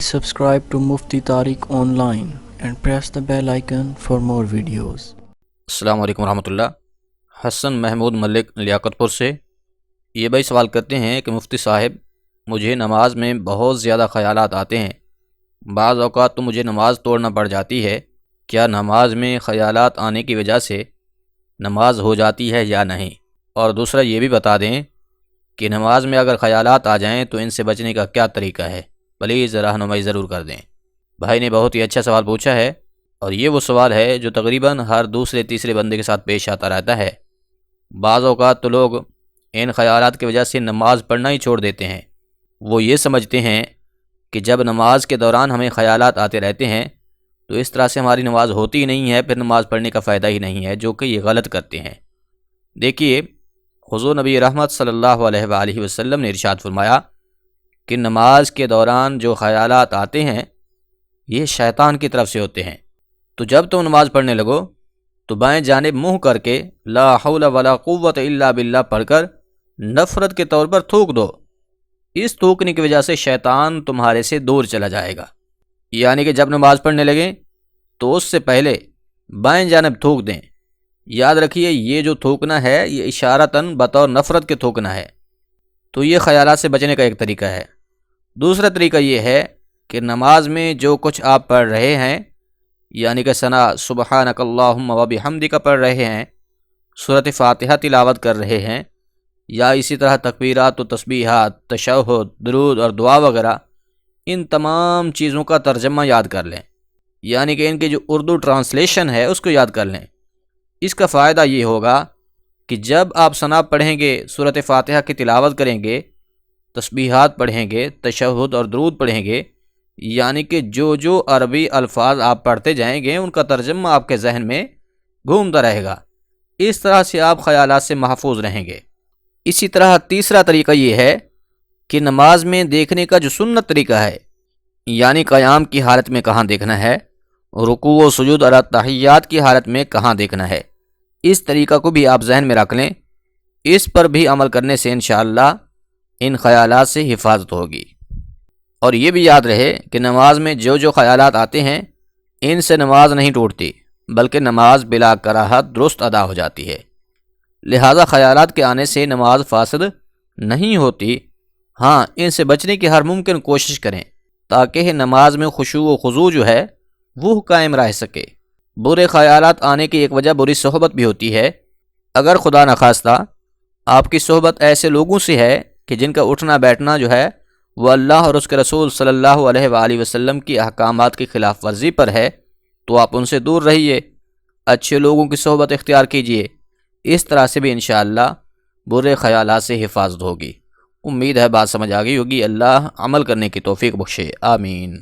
Subscribe to Mufti Tariq Online and press the bell icon for more videos. السلام علیکم ورحمۃ اللہ۔ حسن محمود ملک لیاقت پور سے یہ بھائی سوال کرتے ہیں کہ مفتی صاحب، مجھے نماز میں بہت زیادہ خیالات آتے ہیں، بعض اوقات تو مجھے نماز توڑنا پڑ جاتی ہے، کیا نماز میں خیالات آنے کی وجہ سے نماز ہو جاتی ہے یا نہیں؟ اور دوسرا یہ بھی بتا دیں کہ نماز میں اگر خیالات آ جائیں تو ان سے بچنے کا کیا طریقہ ہے؟ پلیز رہنمائی ضرور کر دیں۔ بھائی نے بہت ہی اچھا سوال پوچھا ہے، اور یہ وہ سوال ہے جو تقریباً ہر دوسرے تیسرے بندے کے ساتھ پیش آتا رہتا ہے۔ بعض اوقات تو لوگ ان خیالات کی وجہ سے نماز پڑھنا ہی چھوڑ دیتے ہیں۔ وہ یہ سمجھتے ہیں کہ جب نماز کے دوران ہمیں خیالات آتے رہتے ہیں تو اس طرح سے ہماری نماز ہوتی ہی نہیں ہے، پھر نماز پڑھنے کا فائدہ ہی نہیں ہے، جو کہ یہ غلط کرتے ہیں۔ دیکھیے، حضور نبی رحمت صلی اللہ علیہ وآلہ وسلم نے ارشاد فرمایا کہ نماز کے دوران جو خیالات آتے ہیں یہ شیطان کی طرف سے ہوتے ہیں، تو جب تم نماز پڑھنے لگو تو بائیں جانب منہ کر کے لا حول ولا قوت الا باللہ پڑھ کر نفرت کے طور پر تھوک دو۔ اس تھوکنے کی وجہ سے شیطان تمہارے سے دور چلا جائے گا، یعنی کہ جب نماز پڑھنے لگیں تو اس سے پہلے بائیں جانب تھوک دیں۔ یاد رکھیے، یہ جو تھوکنا ہے یہ اشارتاً بطور نفرت کے تھوکنا ہے۔ تو یہ خیالات سے بچنے کا ایک طریقہ ہے۔ دوسرا طریقہ یہ ہے کہ نماز میں جو کچھ آپ پڑھ رہے ہیں، یعنی کہ ثنا سبحانک اللہم و بحمدک پڑھ رہے ہیں، سورۃ فاتحہ تلاوت کر رہے ہیں، یا اسی طرح تکبیرات و تسبیحات، تشہد، درود اور دعا وغیرہ، ان تمام چیزوں کا ترجمہ یاد کر لیں، یعنی کہ ان کی جو اردو ٹرانسلیشن ہے اس کو یاد کر لیں۔ اس کا فائدہ یہ ہوگا کہ جب آپ ثنا پڑھیں گے، سورۃ فاتحہ کی تلاوت کریں گے، تسبیحات پڑھیں گے، تشہد اور درود پڑھیں گے، یعنی کہ جو عربی الفاظ آپ پڑھتے جائیں گے ان کا ترجمہ آپ کے ذہن میں گھومتا رہے گا۔ اس طرح سے آپ خیالات سے محفوظ رہیں گے۔ اسی طرح تیسرا طریقہ یہ ہے کہ نماز میں دیکھنے کا جو سنت طریقہ ہے، یعنی قیام کی حالت میں کہاں دیکھنا ہے، رکوع و سجود اور تحیات کی حالت میں کہاں دیکھنا ہے، اس طریقہ کو بھی آپ ذہن میں رکھ لیں۔ اس پر بھی عمل کرنے سے انشاءاللہ ان خیالات سے حفاظت ہوگی۔ اور یہ بھی یاد رہے کہ نماز میں جو خیالات آتے ہیں ان سے نماز نہیں ٹوٹتی، بلکہ نماز بلا کراہت درست ادا ہو جاتی ہے۔ لہذا خیالات کے آنے سے نماز فاسد نہیں ہوتی، ہاں ان سے بچنے کی ہر ممکن کوشش کریں تاکہ نماز میں خشوع و خضوع جو ہے وہ قائم رہ سکے۔ برے خیالات آنے کی ایک وجہ بری صحبت بھی ہوتی ہے۔ اگر خدا نخواستہ آپ کی صحبت ایسے لوگوں سے ہے کہ جن کا اٹھنا بیٹھنا جو ہے وہ اللہ اور اس کے رسول صلی اللہ علیہ وآلہ وسلم کی احکامات کی خلاف ورزی پر ہے، تو آپ ان سے دور رہیے، اچھے لوگوں کی صحبت اختیار کیجیے۔ اس طرح سے بھی انشاءاللہ برے خیالات سے حفاظت ہوگی۔ امید ہے بات سمجھ آ گئی ہوگی۔ اللہ عمل کرنے کی توفیق بخشے، آمین۔